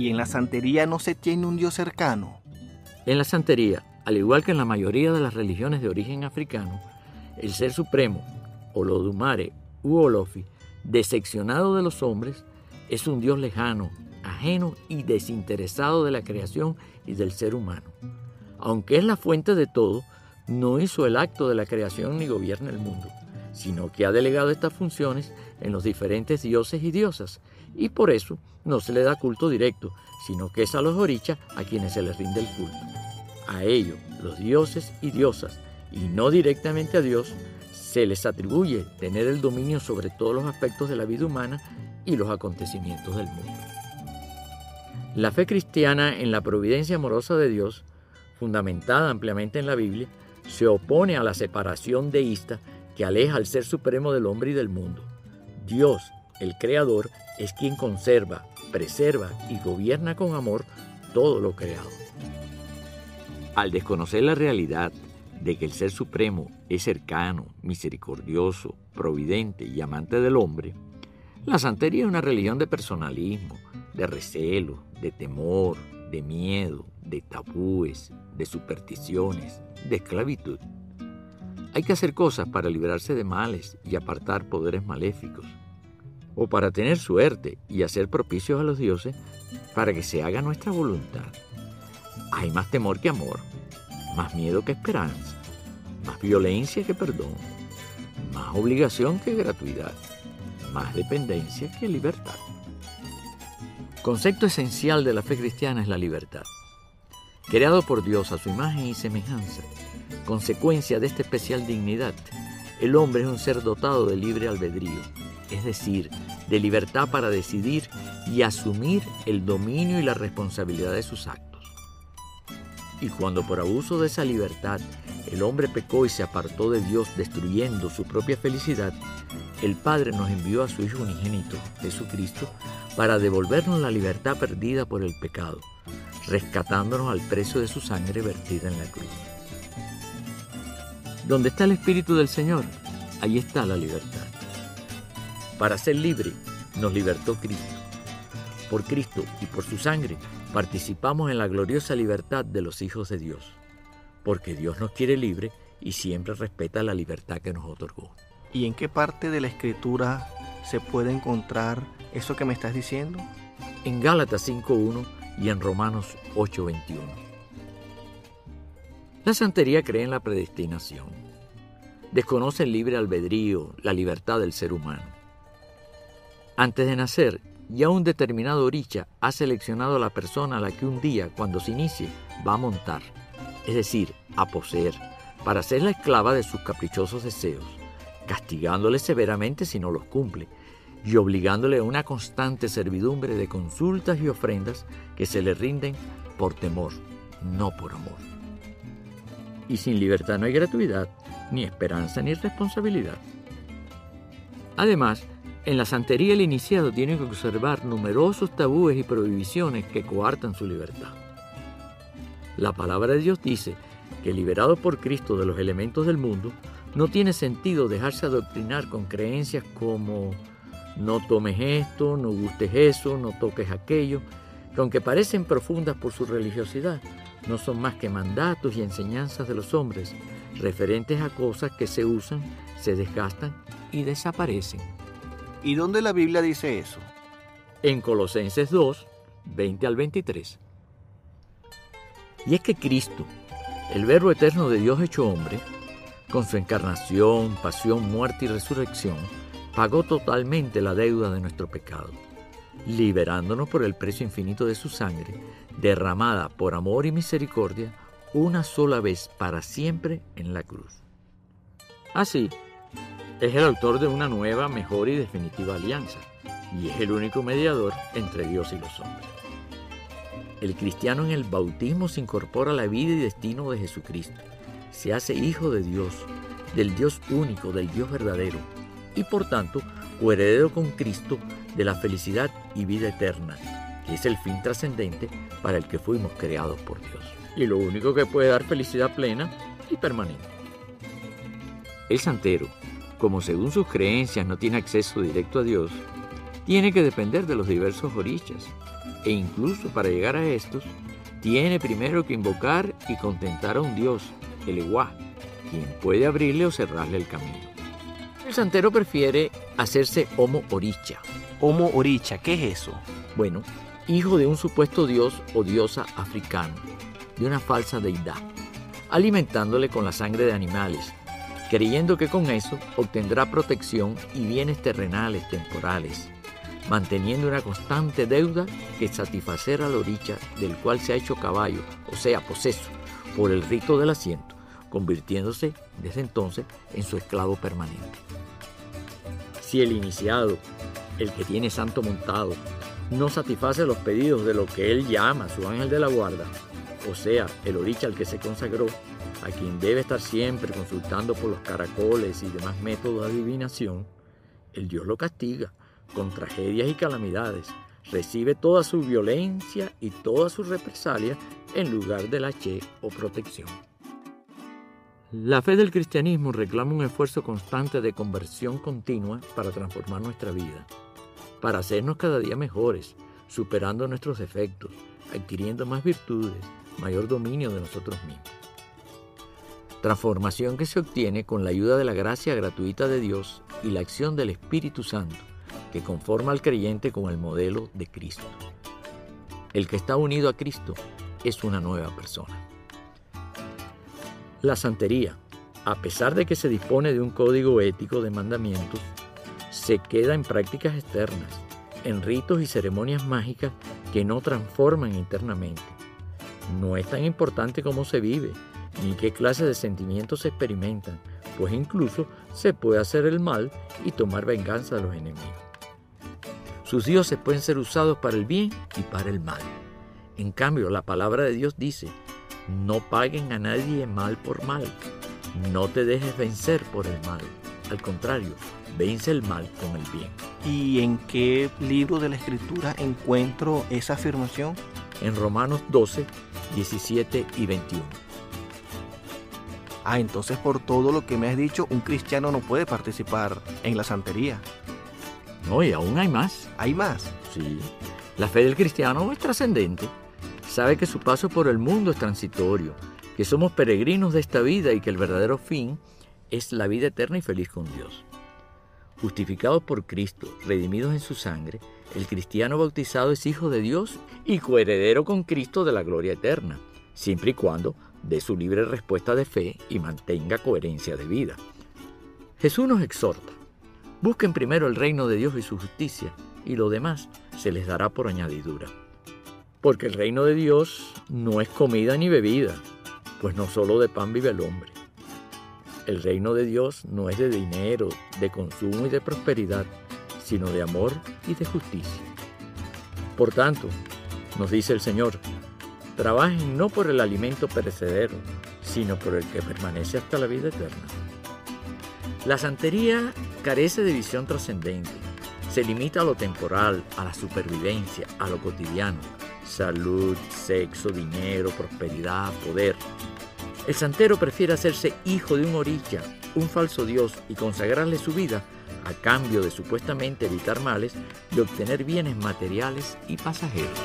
¿Y en la santería no se tiene un Dios cercano? En la santería, al igual que en la mayoría de las religiones de origen africano, el Ser Supremo, Olodumare u Olofi, decepcionado de los hombres, es un Dios lejano, ajeno y desinteresado de la creación y del ser humano. Aunque es la fuente de todo, no hizo el acto de la creación ni gobierna el mundo, sino que ha delegado estas funciones en los diferentes dioses y diosas, y por eso no se le da culto directo, sino que es a los orichas a quienes se les rinde el culto. A ellos, los dioses y diosas, y no directamente a Dios, se les atribuye tener el dominio sobre todos los aspectos de la vida humana y los acontecimientos del mundo. La fe cristiana en la providencia amorosa de Dios, fundamentada ampliamente en la Biblia, se opone a la separación deísta que aleja al Ser Supremo del hombre y del mundo. Dios, el Creador, es quien conserva, preserva y gobierna con amor todo lo creado. Al desconocer la realidad de que el Ser Supremo es cercano, misericordioso, providente y amante del hombre, la santería es una religión de personalismo, de recelo, de temor, de miedo, de tabúes, de supersticiones, de esclavitud. Hay que hacer cosas para librarse de males y apartar poderes maléficos, o para tener suerte y hacer propicios a los dioses para que se haga nuestra voluntad. Hay más temor que amor, más miedo que esperanza, más violencia que perdón, más obligación que gratuidad, más dependencia que libertad. Concepto esencial de la fe cristiana es la libertad. Creado por Dios a su imagen y semejanza, consecuencia de esta especial dignidad, el hombre es un ser dotado de libre albedrío, es decir, de libertad para decidir y asumir el dominio y la responsabilidad de sus actos. Y cuando por abuso de esa libertad el hombre pecó y se apartó de Dios destruyendo su propia felicidad, el Padre nos envió a su Hijo unigénito, Jesucristo, para devolvernos la libertad perdida por el pecado, rescatándonos al precio de su sangre vertida en la cruz. Donde está el Espíritu del Señor, ahí está la libertad. Para ser libre, nos libertó Cristo. Por Cristo y por su sangre, participamos en la gloriosa libertad de los hijos de Dios, porque Dios nos quiere libre y siempre respeta la libertad que nos otorgó. ¿Y en qué parte de la Escritura se puede encontrar eso que me estás diciendo? En Gálatas 5:1 y en Romanos 8:21. La santería cree en la predestinación. Desconoce el libre albedrío, la libertad del ser humano. Antes de nacer, ya un determinado oricha ha seleccionado a la persona a la que un día, cuando se inicie, va a montar, es decir, a poseer, para ser la esclava de sus caprichosos deseos, castigándole severamente si no los cumple, y obligándole a una constante servidumbre de consultas y ofrendas que se le rinden por temor, no por amor. Y sin libertad no hay gratuidad, ni esperanza ni responsabilidad. Además, en la santería el iniciado tiene que observar numerosos tabúes y prohibiciones que coartan su libertad. La palabra de Dios dice que liberado por Cristo de los elementos del mundo, no tiene sentido dejarse adoctrinar con creencias como no tomes esto, no gustes eso, no toques aquello, que aunque parecen profundas por su religiosidad, no son más que mandatos y enseñanzas de los hombres, referentes a cosas que se usan, se desgastan y desaparecen. ¿Y dónde la Biblia dice eso? En Colosenses 2, 20 al 23. Y es que Cristo, el Verbo eterno de Dios hecho hombre, con su encarnación, pasión, muerte y resurrección, pagó totalmente la deuda de nuestro pecado, liberándonos por el precio infinito de su sangre, derramada por amor y misericordia, una sola vez para siempre en la cruz. Así, es el autor de una nueva, mejor y definitiva alianza, y es el único mediador entre Dios y los hombres. El cristiano en el bautismo se incorpora a la vida y destino de Jesucristo, se hace hijo de Dios, del Dios único, del Dios verdadero, y por tanto, coheredero con Cristo de la felicidad y vida eterna, que es el fin trascendente para el que fuimos creados por Dios, y lo único que puede dar felicidad plena y permanente. El santero, como según sus creencias no tiene acceso directo a Dios, tiene que depender de los diversos orichas, e incluso para llegar a estos, tiene primero que invocar y contentar a un dios, el Ewa, quien puede abrirle o cerrarle el camino. El santero prefiere hacerse Homo Oricha. Homo Oricha, ¿qué es eso? Bueno, hijo de un supuesto dios o diosa africano, de una falsa deidad, alimentándole con la sangre de animales, creyendo que con eso obtendrá protección y bienes terrenales temporales, manteniendo una constante deuda que satisfacer al oricha, del cual se ha hecho caballo, o sea, poseso, por el rito del asiento, convirtiéndose desde entonces en su esclavo permanente. Si el iniciado, el que tiene santo montado, no satisface los pedidos de lo que él llama su ángel de la guarda, o sea, el oricha al que se consagró, a quien debe estar siempre consultando por los caracoles y demás métodos de adivinación, el Dios lo castiga con tragedias y calamidades, recibe toda su violencia y todas sus represalias en lugar de la che o protección. La fe del cristianismo reclama un esfuerzo constante de conversión continua para transformar nuestra vida, para hacernos cada día mejores, superando nuestros defectos, adquiriendo más virtudes, mayor dominio de nosotros mismos. Transformación que se obtiene con la ayuda de la gracia gratuita de Dios y la acción del Espíritu Santo, que conforma al creyente con el modelo de Cristo. El que está unido a Cristo es una nueva persona. La santería, a pesar de que se dispone de un código ético de mandamientos, se queda en prácticas externas, en ritos y ceremonias mágicas que no transforman internamente. No es tan importante cómo se vive, ni qué clase de sentimientos se experimentan, pues incluso se puede hacer el mal y tomar venganza de los enemigos. Sus dioses pueden ser usados para el bien y para el mal. En cambio, la palabra de Dios dice: no paguen a nadie mal por mal, no te dejes vencer por el mal, al contrario, vence el mal con el bien. ¿Y en qué libro de la Escritura encuentro esa afirmación? En Romanos 12, 17 y 21. Entonces por todo lo que me has dicho, un cristiano no puede participar en la santería. No, y aún hay más. ¿Hay más? Sí. La fe del cristiano es trascendente. Sabe que su paso por el mundo es transitorio, que somos peregrinos de esta vida y que el verdadero fin es la vida eterna y feliz con Dios. Justificados por Cristo, redimidos en su sangre, el cristiano bautizado es hijo de Dios y coheredero con Cristo de la gloria eterna, siempre y cuando dé su libre respuesta de fe y mantenga coherencia de vida. Jesús nos exhorta: busquen primero el reino de Dios y su justicia, y lo demás se les dará por añadidura. Porque el reino de Dios no es comida ni bebida, pues no solo de pan vive el hombre. El reino de Dios no es de dinero, de consumo y de prosperidad, sino de amor y de justicia. Por tanto, nos dice el Señor, trabajen no por el alimento perecedero, sino por el que permanece hasta la vida eterna. La santería carece de visión trascendente. Se limita a lo temporal, a la supervivencia, a lo cotidiano. Salud, sexo, dinero, prosperidad, poder. El santero prefiere hacerse hijo de un oricha, un falso dios, y consagrarle su vida a cambio de supuestamente evitar males y obtener bienes materiales y pasajeros.